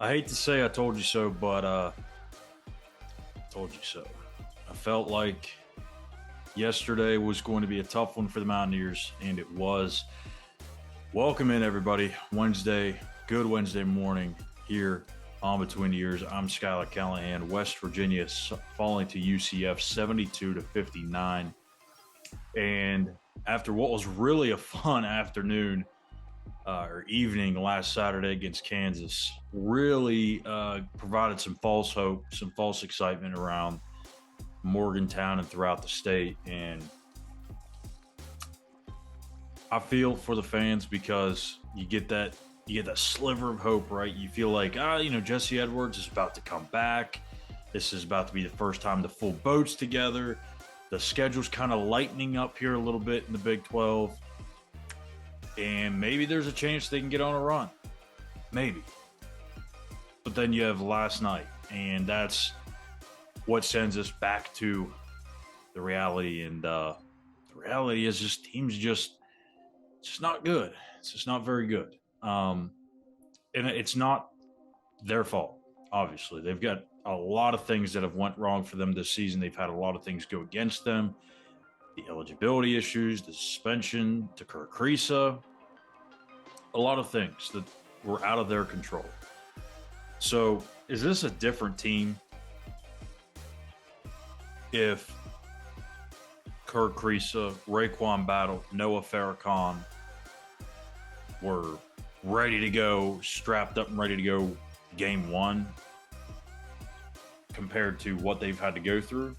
I hate to say I told you so, but told you so. I felt like yesterday was going to be a tough one for the Mountaineers, and it was. Welcome in, everybody. Good Wednesday morning here on Between the Eers. I'm Schuyler Callihan. West Virginia falling to UCF 72-59. And after what was really a fun afternoon or evening last Saturday against Kansas, really provided some false hope, some false excitement around Morgantown and throughout the state. And I feel for the fans because you get that sliver of hope, right? You feel like, Jesse Edwards is about to come back. This is about to be the first time the full boat's together. The schedule's kind of lightening up here a little bit in the Big 12. And maybe there's a chance they can get on a run. Maybe. But then you have last night, and that's what sends us back to the reality. And the reality is this team's just not good. It's just not very good. And it's not their fault, obviously. They've got a lot of things that have went wrong for them this season. They've had a lot of things go against them. The eligibility issues, the suspension to Kirk Kriisa, a lot of things that were out of their control. So is this a different team if Kirk Kriisa, Raekwon Battle, Noah Farrakhan were ready to go, strapped up and ready to go game one compared to what they've had to go through?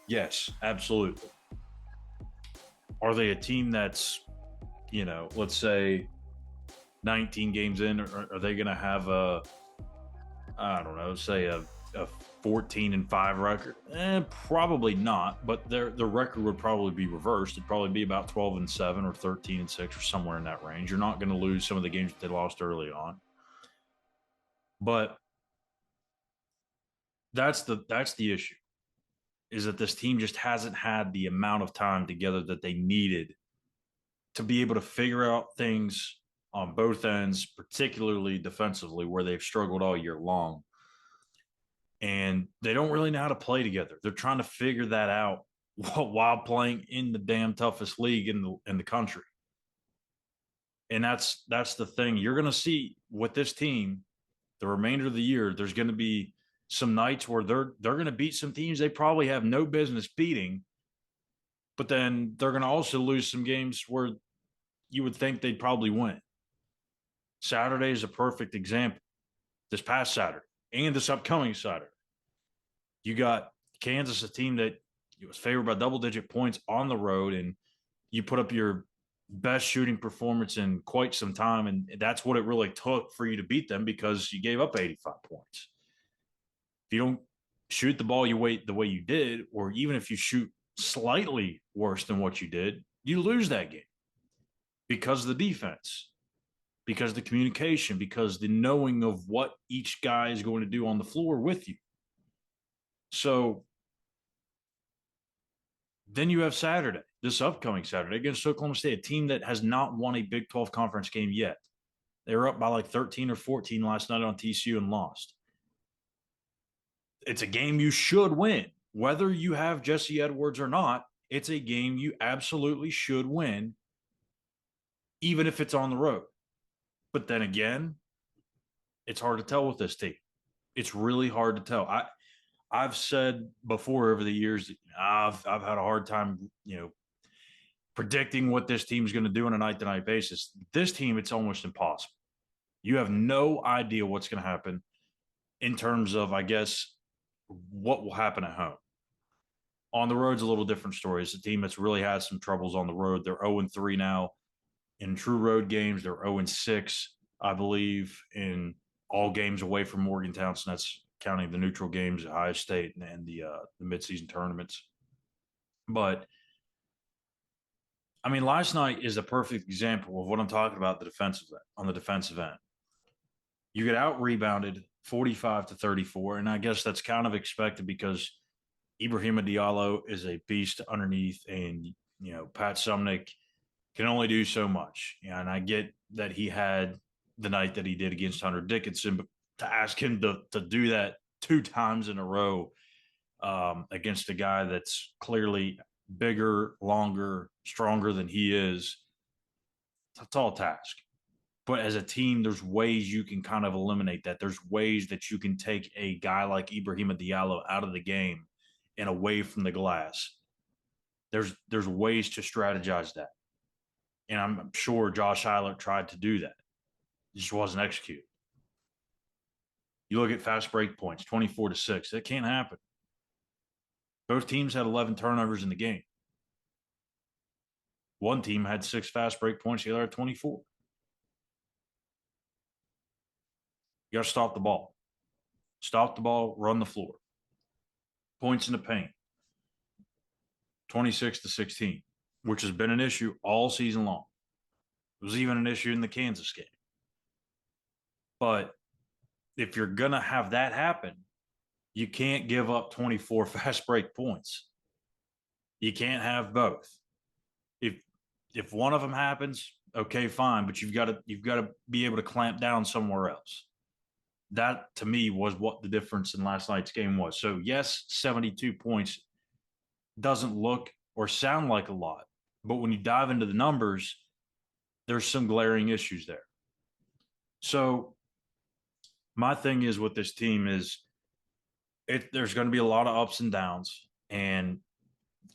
Yes, absolutely. Are they a team that's, let's say 19 games in, or are they going to have say a 14-5 record? Probably not, but the record would probably be reversed. It'd probably be about 12-7 or 13-6 or somewhere in that range. You're not going to lose some of the games that they lost early on. But that's the issue, is that this team just hasn't had the amount of time together that they needed to be able to figure out things on both ends, particularly defensively, where they've struggled all year long. And they don't really know how to play together. They're trying to figure that out while playing in the damn toughest league in the country. And that's the thing. You're going to see with this team the remainder of the year, there's going to be some nights where they're going to beat some teams they probably have no business beating, but then they're going to also lose some games where you would think they'd probably win. Saturday is a perfect example. This past Saturday and this upcoming Saturday, you got Kansas, a team that was favored by double-digit points on the road, and you put up your best shooting performance in quite some time, and that's what it really took for you to beat them, because you gave up 85 points. If you don't shoot the ball the way you did, or even if you shoot slightly worse than what you did, you lose that game because of the defense, because of the communication, because the knowing of what each guy is going to do on the floor with you. So then you have Saturday, this upcoming Saturday, against Oklahoma State, a team that has not won a Big 12 conference game yet. They were up by like 13 or 14 last night on TCU and lost. It's a game you should win. Whether you have Jesse Edwards or not, it's a game you absolutely should win, even if it's on the road. But then again, it's hard to tell with this team. It's really hard to tell. I've said before over the years, I've had a hard time, predicting what this team's going to do on a night-to-night basis. This team, it's almost impossible. You have no idea what's going to happen in terms of, I guess, what will happen at home. On the road's a little different story. It's a team that's really had some troubles on the road. They're 0-3 now in true road games. They're 0-6, I believe, in all games away from Morgantown. So that's counting the neutral games at Ohio State and the midseason tournaments. But I mean, last night is a perfect example of what I'm talking about on the defensive end. You get out rebounded 45-34, and I guess that's kind of expected because Ibrahima Diallo is a beast underneath, and Pat Sumnick can only do so much. And I get that he had the night that he did against Hunter Dickinson, but to ask him to do that 2 times in a row against a guy that's clearly bigger, longer, stronger than he is, it's a tall task. But as a team, there's ways you can kind of eliminate that. There's ways that you can take a guy like Ibrahima Diallo out of the game and away from the glass. There's ways to strategize that. And I'm sure Josh Schuyler tried to do that. It just wasn't executed. You look at fast break points, 24-6. That can't happen. Both teams had 11 turnovers in the game. One team had 6 fast break points, the other had 24. You got to stop the ball. Stop the ball, run the floor. Points in the paint. 26-16, which has been an issue all season long. It was even an issue in the Kansas game. But if you're going to have that happen, you can't give up 24 fast break points. You can't have both. If one of them happens, okay, fine, but you've got to be able to clamp down somewhere else. That to me was what the difference in last night's game was. So yes, 72 points doesn't look or sound like a lot, but when you dive into the numbers, there's some glaring issues there. So my thing is with this team is there's going to be a lot of ups and downs, and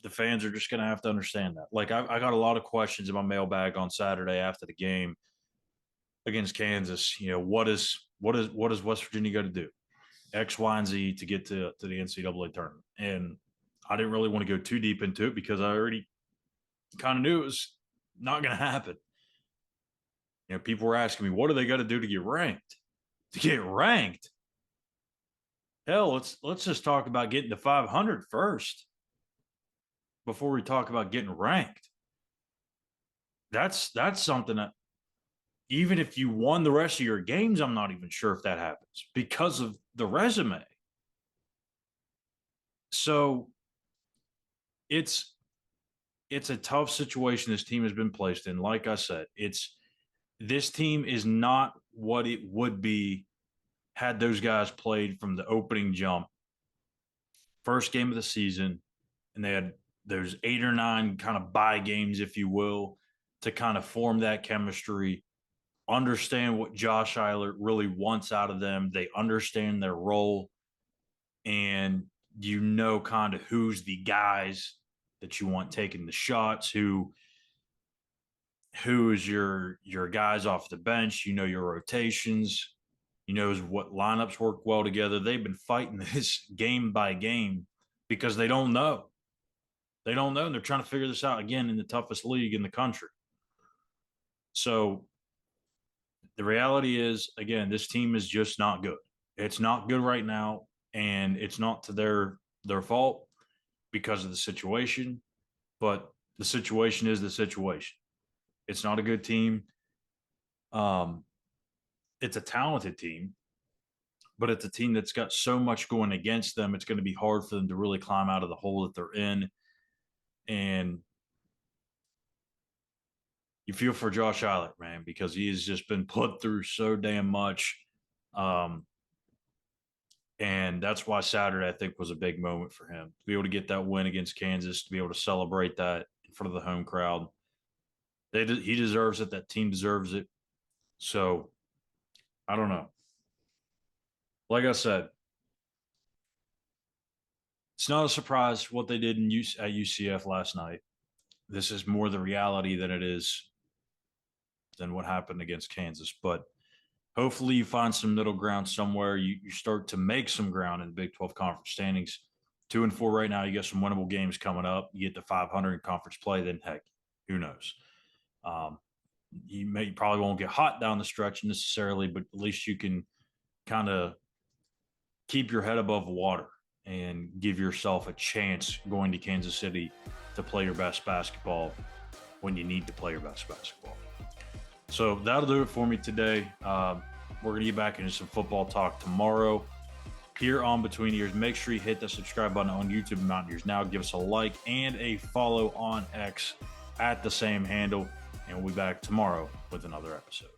the fans are just going to have to understand that. Like I got a lot of questions in my mailbag on Saturday after the game against Kansas. You know, what does West Virginia got to do? X, Y, and Z to get to the NCAA tournament. And I didn't really want to go too deep into it because I already kind of knew it was not going to happen. You know, people were asking me, what do they got to do to get ranked? To get ranked? Hell, let's just talk about getting to 500 first before we talk about getting ranked. That's something that even if you won the rest of your games, I'm not even sure if that happens because of the resume. So it's a tough situation this team has been placed in. Like I said, this team is not what it would be had those guys played from the opening jump. First game of the season, and they had those 8 or 9 kind of bye games, if you will, to kind of form that chemistry, understand what Josh Schuyler really wants out of them. They understand their role, and you know kind of who's the guys that you want taking the shots, who is your guys off the bench, you know your rotations, you know what lineups work well together. They've been fighting this game by game because they don't know. They don't know, and they're trying to figure this out again in the toughest league in the country. So the reality is, again, this team is just not good. It's not good right now, and it's not to their fault because of the situation, but the situation is the situation. It's not a good team. It's a talented team, but it's a team that's got so much going against them. It's going to be hard for them to really climb out of the hole that they're in. And you feel for Josh Allen, man, because he has just been put through so damn much. And that's why Saturday, I think, was a big moment for him to be able to get that win against Kansas, to be able to celebrate that in front of the home crowd. He deserves it. That team deserves it. So I don't know. Like I said, it's not a surprise what they did at UCF last night. This is more the reality than it is than what happened against Kansas. But hopefully you find some middle ground somewhere. You start to make some ground in the Big 12 conference standings. 2-4 right now. You got some winnable games coming up. You get to 500 in conference play, then heck, who knows? You probably won't get hot down the stretch necessarily, but at least you can kind of keep your head above water and give yourself a chance going to Kansas City to play your best basketball when you need to play your best basketball. So that'll do it for me today. We're going to get back into some football talk tomorrow here on Between Ears. Make sure you hit the subscribe button on YouTube, Mountaineers Now. Give us a like and a follow on X at the same handle. And we'll be back tomorrow with another episode.